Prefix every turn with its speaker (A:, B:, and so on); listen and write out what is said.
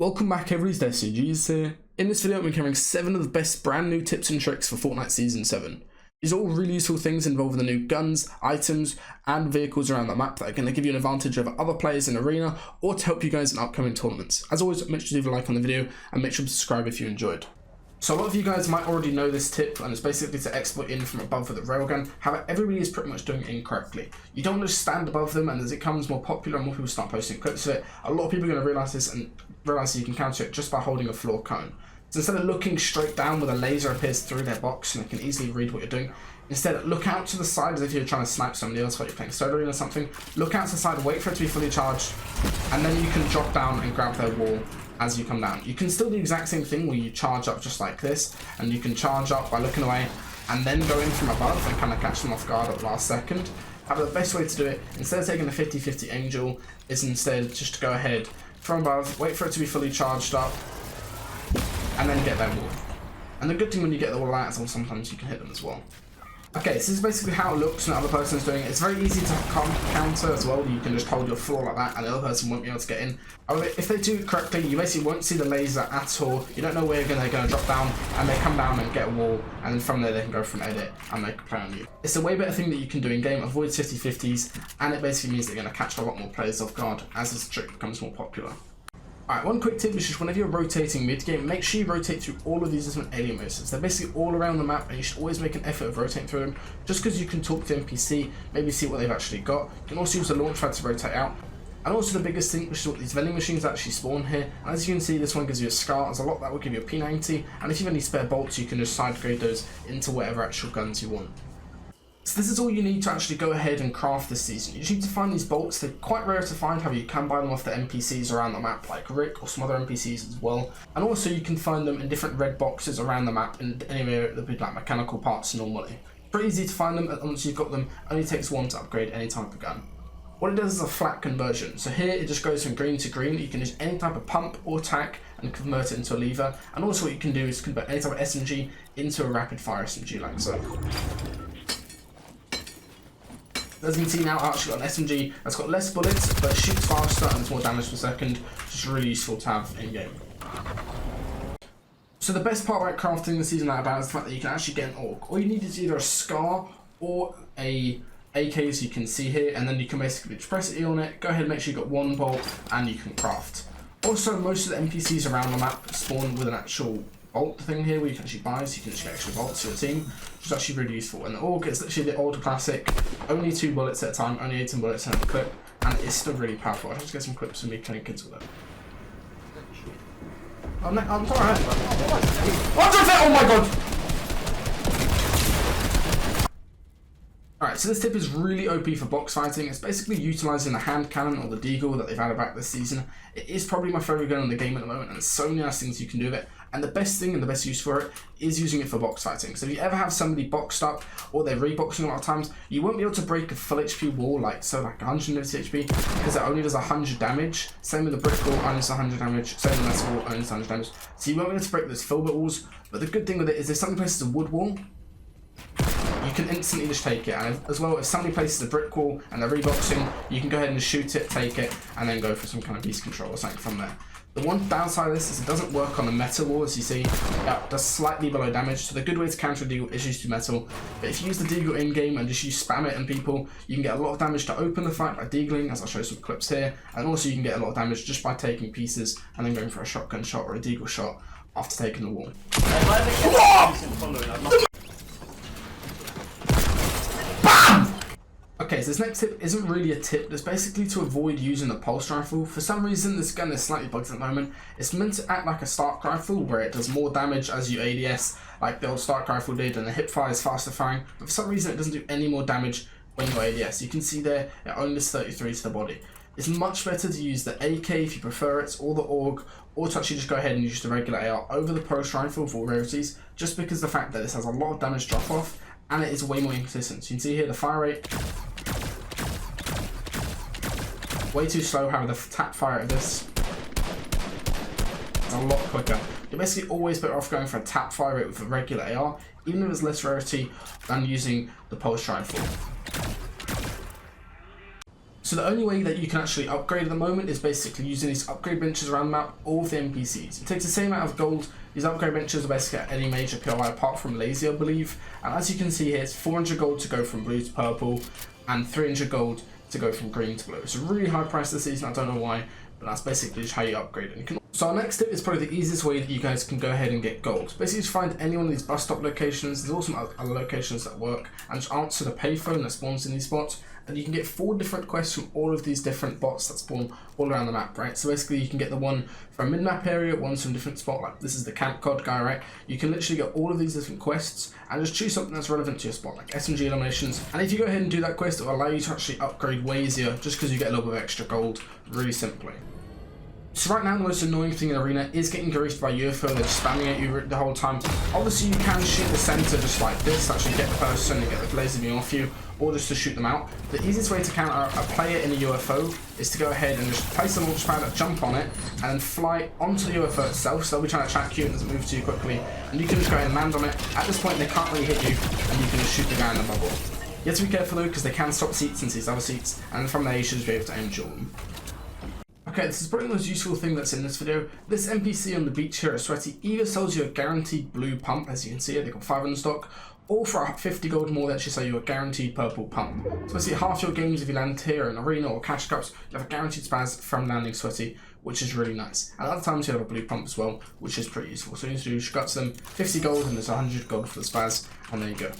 A: Welcome back everybody, it's SCGs here. In this video I'm covering 7 of the best brand new tips and tricks for Fortnite Season 7. These are all really useful things involving the new guns, items and vehicles around the map that are going to give you an advantage over other players in Arena or to help you guys in upcoming tournaments. As always, make sure to leave a like on the video and make sure to subscribe if you enjoyed. So a lot of you guys might already know this tip, and it's basically to exploit in from above with the railgun. However, everybody is pretty much doing it incorrectly. You don't just stand above them, and as it becomes more popular and more people start posting clips of it, a lot of people are going to realise this and realise you can counter it just by holding a floor cone. So instead of looking straight down where the laser appears through their box and they can easily read what you're doing, instead look out to the side as if you're trying to snipe somebody else while you're playing solo or something. Look out to the side, wait for it to be fully charged, and then you can drop down and grab their wall as you come down. You can still do the exact same thing where you charge up just like this, and you can charge up by looking away and then go in from above and kind of catch them off guard at the last second. However, the best way to do it, instead of taking the 50-50 angel, is instead just to go ahead from above, wait for it to be fully charged up, and then get their wall. And the good thing when you get the wall out is sometimes you can hit them as well. Okay, so this is basically how it looks when the other person's doing it. It's very easy to counter as well. You can just hold your floor like that and the other person won't be able to get in. However, if they do it correctly, you basically won't see the laser at all. You don't know where they're going to drop down, and they come down and get a wall, and then from there they can go from edit and make a play on you. It's a way better thing that you can do in game, avoid 50-50s, and it basically means they're going to catch a lot more players off guard as this trick becomes more popular. Alright, one quick tip is just whenever you're rotating mid-game, make sure you rotate through all of these different alien bases. They're basically all around the map, and you should always make an effort of rotating through them, just because you can talk to NPC, maybe see what they've actually got. You can also use the launchpad to rotate out. And also the biggest thing, which is what these vending machines actually spawn here. And as you can see, this one gives you a scar. There's a lot that will give you a P90, and if you have any spare bolts, you can just side grade those into whatever actual guns you want. So this is all you need to actually go ahead and craft this season. You just need to find these bolts. They're quite rare to find, however you can buy them off the NPCs around the map, like Rick or some other NPCs as well. And also you can find them in different red boxes around the map in anywhere that would be like mechanical parts normally. Pretty easy to find them, and once you've got them, only takes one to upgrade any type of gun. What it does is a flat conversion. So here it just goes from green to green. You can use any type of pump or tack and convert it into a lever. And also what you can do is convert any type of SMG into a rapid fire SMG like so. As you can see now, I've actually got an SMG that's got less bullets, but shoots faster and it's more damage per second, which is really useful to have in game. So the best part about crafting the season out about is the fact that you can actually get an AUG. All you need is either a SCAR or a AK, as you can see here, and then you can basically just press E on it, go ahead and make sure you've got one bolt, and you can craft. Also, most of the NPCs around the map spawn with an actual bolt thing here where you can actually buy, so you can just get extra bolts for your team, which is actually really useful. And the AUG is literally the old classic, only 2 bullets at a time, only 18 bullets in a clip, and it's still really powerful. I'll just get some clips of me killing kids with it. I'm sorry. Oh my god! Alright, so this tip is really OP for box fighting. It's basically utilising the hand cannon or the deagle that they've added back this season. It is probably my favourite gun in the game at the moment, and there's so many nice things you can do with it. And the best thing and the best use for it is using it for box fighting. So if you ever have somebody boxed up, or they're reboxing a lot of times, you won't be able to break a full HP wall like 150 HP, because it only does 100 damage. Same with the brick wall, only does 100 damage. Same with the metal wall, only does 100 damage. So you won't be able to break those full bit walls. But the good thing with it is if somebody places a wood wall, you can instantly just take it. And as well, if somebody places a brick wall and they're reboxing, you can go ahead and shoot it, take it, and then go for some kind of beast control or something from there. The one downside of this is it doesn't work on a metal wall, as you see. It does slightly below damage, so the good way to counter a deagle is use to metal. But if you use the deagle in-game and just spam it on people, you can get a lot of damage to open the fight by deagling, as I'll show some clips here. And also you can get a lot of damage just by taking pieces and then going for a shotgun shot or a deagle shot after taking the wall. Okay, so this next tip isn't really a tip, it's basically to avoid using the pulse rifle. For some reason this gun is slightly bugged at the moment. It's meant to act like a Stark rifle where it does more damage as you ADS like the old Stark rifle did, and the hip fire is faster firing, but for some reason it doesn't do any more damage when you ADS. You can see there it only does 33 to the body. It's much better to use the AK if you prefer it, or the AUG, or to actually just go ahead and use the regular AR over the pulse rifle for rarities, just because of the fact that this has a lot of damage drop off and it is way more inconsistent. So you can see here the fire rate, way too slow. However, the tap fire of this is a lot quicker. You're basically always better off going for a tap fire rate with a regular AR, even if it's less rarity, than using the pulse rifle. So the only way that you can actually upgrade at the moment is basically using these upgrade benches around the map, all of the NPCs. It takes the same amount of gold. These upgrade benches are basically at any major POI apart from lazy, I believe. And as you can see here, it's 400 gold to go from blue to purple and 300 gold to go from green to blue. It's a really high price this season, I don't know why, but that's basically just how you upgrade it. So our next tip is probably the easiest way that you guys can go ahead and get gold. Basically just find any one of these bus stop locations, there's also other locations that work, and just answer the payphone that spawns in these spots, and you can get 4 different quests from all of these different bots that spawn all around the map, right? So basically you can get the one from mid-map area, one from a different spot, like this is the camp cod guy, right? You can literally get all of these different quests and just choose something that's relevant to your spot, like SMG eliminations. And if you go ahead and do that quest, it will allow you to actually upgrade way easier just because you get a little bit of extra gold, really simply. So right now the most annoying thing in Arena is getting greased by UFO. They're just spamming at you the whole time. Obviously you can shoot the center just like this to actually get the person and get the laser beam off you, or just to shoot them out. The easiest way to counter a player in a UFO is to go ahead and just place a launch pad, jump on it, and then fly onto the UFO itself. So they'll be trying to track you and it doesn't move too quickly, and you can just go ahead and land on it. At this point they can't really hit you, and you can just shoot the guy in the bubble. You have to be careful though, because they can stop seats and seize other seats, and from there you should just be able to aim duel them. Okay, this is probably the most useful thing that's in this video. This NPC on the beach here at Sweaty either sells you a guaranteed blue pump, as you can see here, they've got 5 in stock, or for 50 gold more, they actually sell you a guaranteed purple pump. So basically half your games, if you land here in Arena or Cash Cups, you have a guaranteed spaz from landing Sweaty, which is really nice. And other times you have a blue pump as well, which is pretty useful. So you need to do is gut them 50 gold and there's 100 gold for the spaz, and there you go.